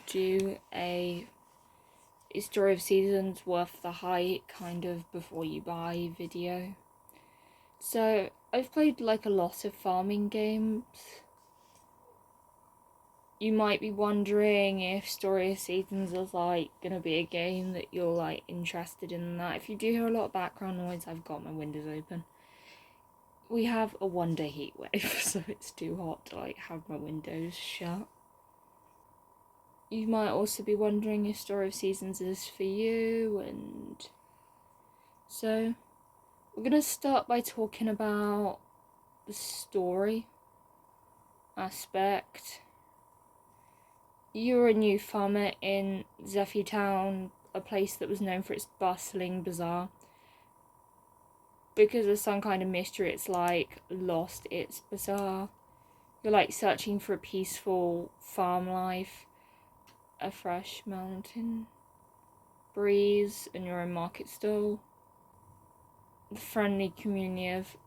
do a Story of Seasons worth the hype kind of before you buy video. So I've played like a lot of farming games. You might be wondering if Story of Seasons is like gonna be a game that you're like interested in that. If you do hear a lot of background noise, I've got my windows open. We have a 1-day heat wave, so it's too hot to like have my windows shut. You might also be wondering if Story of Seasons is for you, and so we're gonna start by talking about the story aspect. You're a new farmer in Zephyr Town, a place that was known for its bustling bazaar. Because of some kind of mystery, it's like lost its bazaar. You're like searching for a peaceful farm life, a fresh mountain breeze, and your own market stall. The friendly community of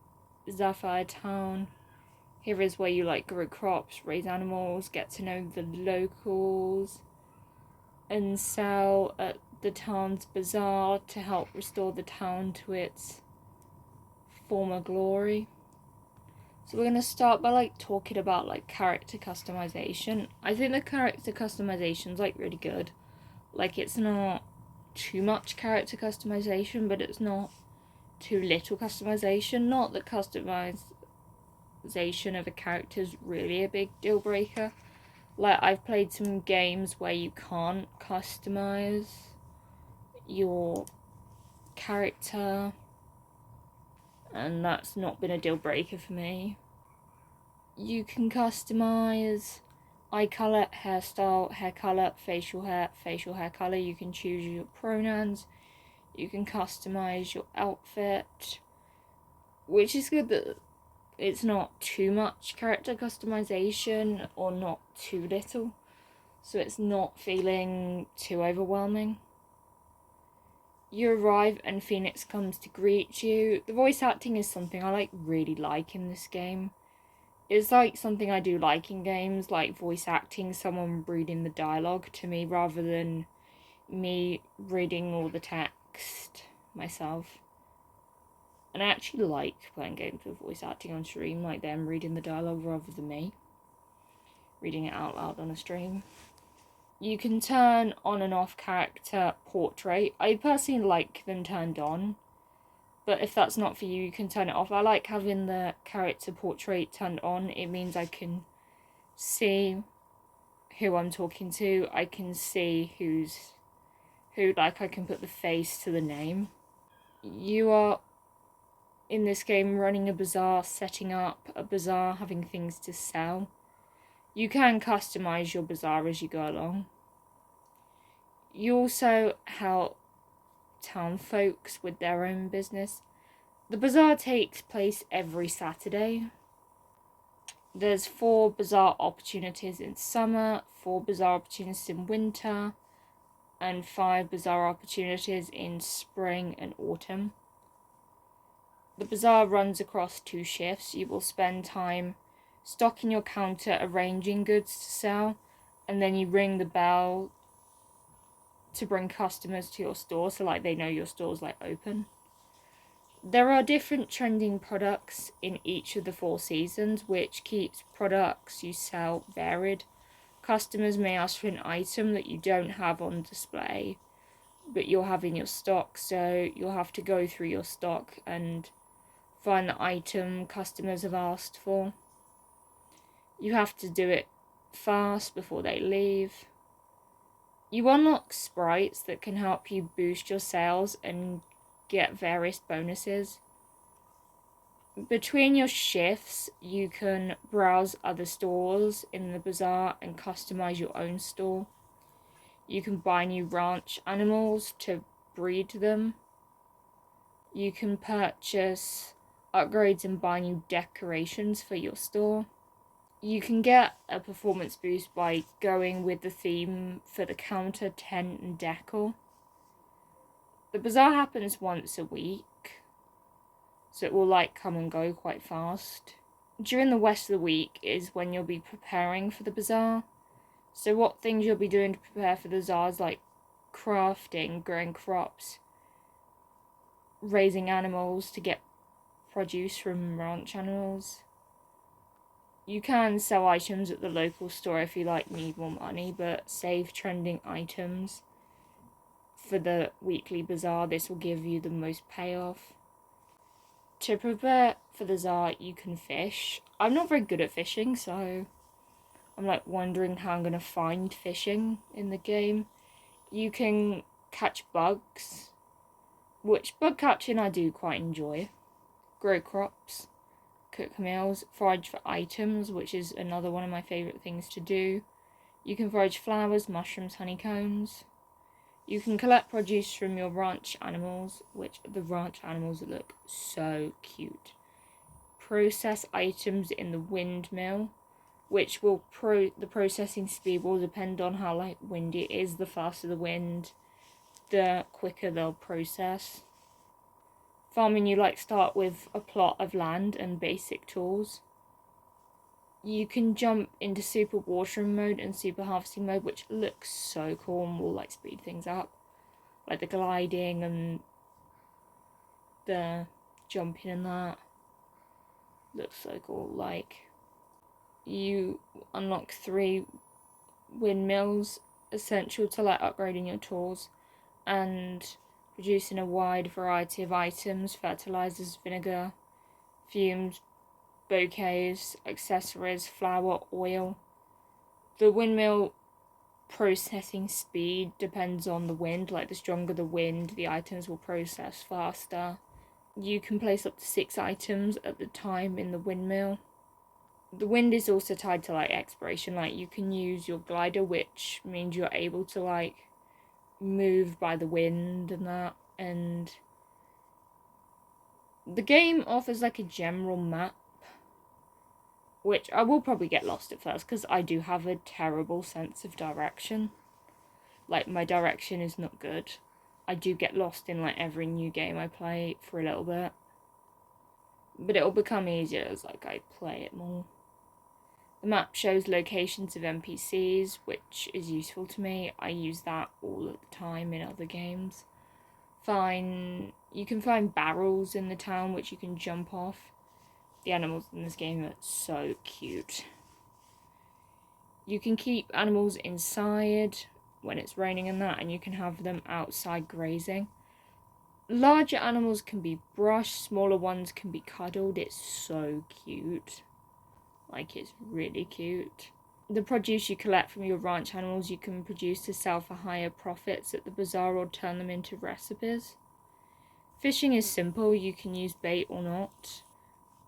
Zephyr Town. Here is where you like grow crops, raise animals, get to know the locals, and sell at the town's bazaar to help restore the town to its former glory. So we're going to start by like talking about like character customization. I think the character customization's like really good. Like it's not too much character customization, but it's not too little customization. Not that customization of a character is really a big deal breaker. Like I've played some games where you can't customize your character, and that's not been a deal breaker for me. You can customize eye colour, hairstyle, hair colour, facial hair colour. You can choose your pronouns. You can customize your outfit, which is good that it's not too much character customization or not too little, so it's not feeling too overwhelming. You arrive and Phoenix comes to greet you. The voice acting is something I really like in this game. It's like something I do like in games, like voice acting, someone reading the dialogue to me rather than me reading all the text myself. And I actually like playing games with voice acting on stream, like them reading the dialogue rather than me reading it out loud on a stream. You can turn on and off character portrait. I personally like them turned on, but if that's not for you, you can turn it off. I like having the character portrait turned on. It means I can see who I'm talking to. I can see who, like I can put the face to the name. You are in this game running a bazaar, setting up a bazaar, having things to sell. You can customize your bazaar as you go along. You also help town folks with their own business. The bazaar takes place every Saturday. There's 4 bazaar opportunities in summer, 4 bazaar opportunities in winter, and 5 bazaar opportunities in spring and autumn. The bazaar runs across 2 shifts. You will spend time stocking your counter, arranging goods to sell, and then you ring the bell to bring customers to your store, so like they know your store's like open. There are different trending products in each of the 4 seasons, which keeps products you sell varied. Customers may ask for an item that you don't have on display, but you'll have in your stock, so you'll have to go through your stock and find the item customers have asked for. You have to do it fast before they leave. You unlock sprites that can help you boost your sales and get various bonuses. Between your shifts, you can browse other stores in the bazaar and customize your own store. You can buy new ranch animals to breed them. You can purchase upgrades and buy new decorations for your store. You can get a performance boost by going with the theme for the counter, tent, and decor. The bazaar happens once a week, so it will like come and go quite fast. During the rest of the week is when you'll be preparing for the bazaar. So what things you'll be doing to prepare for the bazaars, like crafting, growing crops, raising animals to get produce from ranch animals. You can sell items at the local store if you need more money, but save trending items for the weekly bazaar. This will give you the most payoff. To prepare for the bazaar, you can fish. I'm not very good at fishing, so I'm wondering how I'm gonna find fishing in the game. You can catch bugs, which bug catching I do quite enjoy. Grow crops, cook meals, forage for items, which is another one of my favourite things to do. You can forage flowers, mushrooms, honeycombs. You can collect produce from your ranch animals, which the ranch animals look so cute. Process items in the windmill, which will the processing speed will depend on how windy it is. The faster the wind, the quicker they'll process. Farming, you start with a plot of land and basic tools. You can jump into super watering mode and super harvesting mode, which looks so cool and will speed things up. Like the gliding and the jumping and that. Looks so cool. You unlock 3 windmills, essential to upgrading your tools and producing a wide variety of items: fertilizers, vinegar, fumes, bouquets, accessories, flour, oil. The windmill processing speed depends on the wind. The stronger the wind, the items will process faster. You can place up to 6 items at the time in the windmill. The wind is also tied to exploration. You can use your glider, which means you're able to move by the wind and that. And the game offers a general map, which I will probably get lost at first because I do have a terrible sense of direction. My direction is not good. I do get lost in every new game I play for a little bit. But it'll become easier as I play it more. The map shows locations of NPCs, which is useful to me. I use that all of the time in other games. You can find barrels in the town which you can jump off. The animals in this game are so cute. You can keep animals inside when it's raining and that, and you can have them outside grazing. Larger animals can be brushed, smaller ones can be cuddled. It's so cute. It's really cute. The produce you collect from your ranch animals you can produce to sell for higher profits at the bazaar or turn them into recipes. Fishing is simple. You can use bait or not.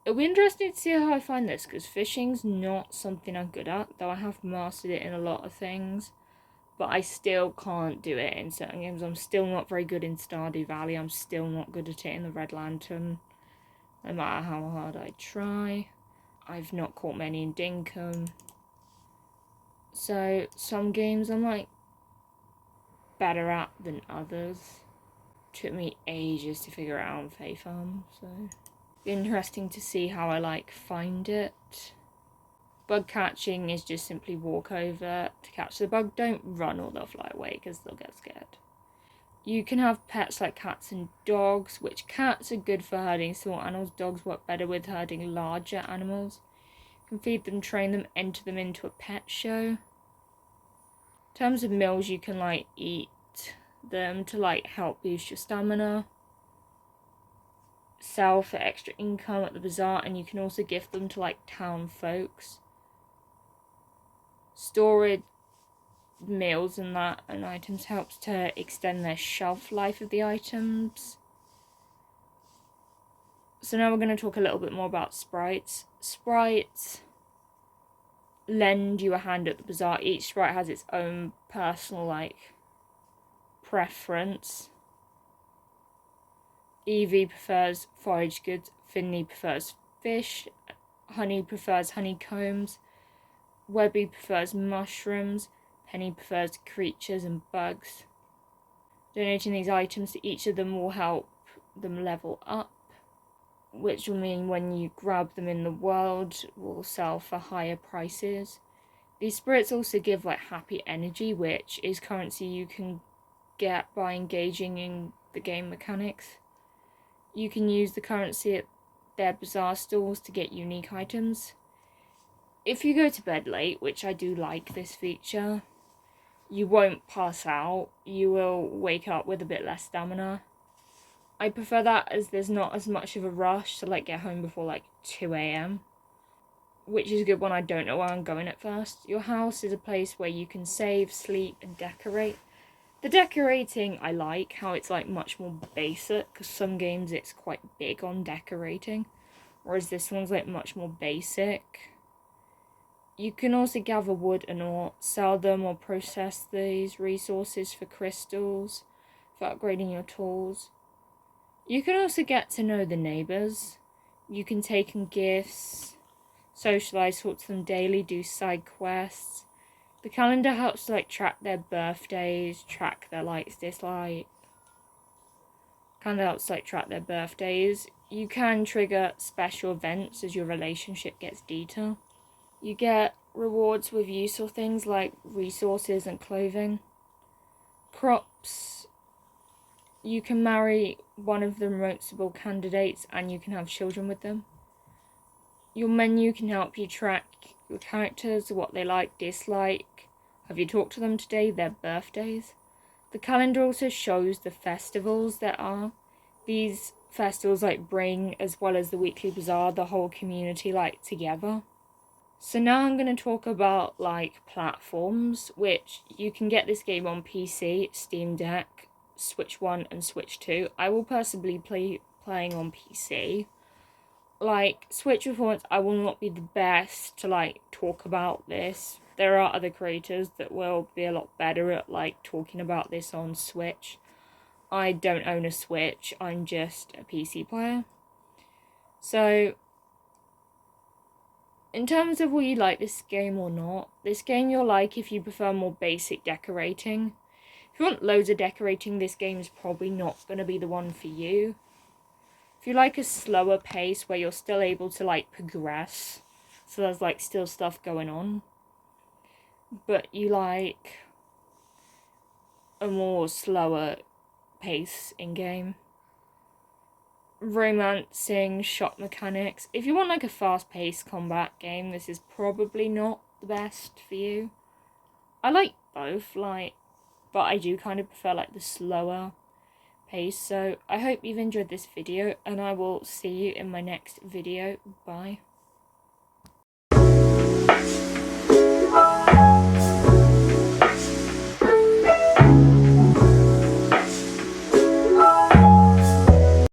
It'll be interesting to see how I find this, because fishing's not something I'm good at, though I have mastered it in a lot of things. But I still can't do it in certain games. I'm still not very good in Stardew Valley. I'm still not good at it in the Red Lantern, no matter how hard I try. I've not caught many in Dinkum. So some games I'm better at than others. Took me ages to figure out on Fae Farm, so interesting to see how I find it. Bug catching is just simply walk over to catch the bug. Don't run or they'll fly away because they'll get scared. You can have pets like cats and dogs, which cats are good for herding small animals. Dogs work better with herding larger animals. You can feed them, train them, enter them into a pet show. In terms of meals, you can eat them to help boost your stamina. Sell for extra income at the bazaar, and you can also gift them to town folks. Storage meals and that and items helps to extend their shelf life of the items. So now we're going to talk a little bit more about sprites. Sprites lend you a hand at the bazaar. Each sprite has its own personal preference. Evie prefers forage goods, Finley prefers fish, Honey prefers honeycombs, Webby prefers mushrooms, Penny prefers creatures and bugs. Donating these items to each of them will help them level up, which will mean when you grab them in the world will sell for higher prices. These spirits also give like happy energy, which is currency you can get by engaging in the game mechanics. You can use the currency at their bazaar stalls to get unique items. If you go to bed late, which I do like this feature, you won't pass out. You will wake up with a bit less stamina. I prefer that as there's not as much of a rush to like get home before like 2 a.m. Which is good when I don't know where I'm going at first. Your house is a place where you can save, sleep, and decorate. The decorating I like, how it's like much more basic, because some games it's quite big on decorating, whereas this one's like much more basic. You can also gather wood and ore, sell them or process these resources for crystals, for upgrading your tools. You can also get to know the neighbours. You can take in gifts, socialise, talk to them daily, do side quests. The calendar helps to like track their birthdays, track their likes, dislikes. Calendar helps to like track their birthdays. You can trigger special events as your relationship gets deeper. You get rewards with useful things like resources and clothing. Crops. You can marry one of the remoteable candidates and you can have children with them. Your menu can help you track your characters, what they like, dislike. Have you talked to them today? Their birthdays. The calendar also shows the festivals there are. These festivals like bring, as well as the weekly bazaar, the whole community like together. So now I'm going to talk about like platforms, which you can get this game on PC, Steam Deck, Switch 1 and Switch 2. I will personally playing on PC. Like, Switch performance, I will not be the best to like talk about this. There are other creators that will be a lot better at like talking about this on Switch. I don't own a Switch, I'm just a PC player. So, in terms of will you like this game or not, this game you'll like if you prefer more basic decorating. If you want loads of decorating, this game is probably not going to be the one for you. If you like a slower pace where you're still able to like progress, so there's like still stuff going on, but you like a more slower pace in game. Romancing, shot mechanics. If you want like a fast-paced combat game, this is probably not the best for you. I like both, but I do kind of prefer like the slower pace. So I hope you've enjoyed this video and I will see you in my next video. Bye.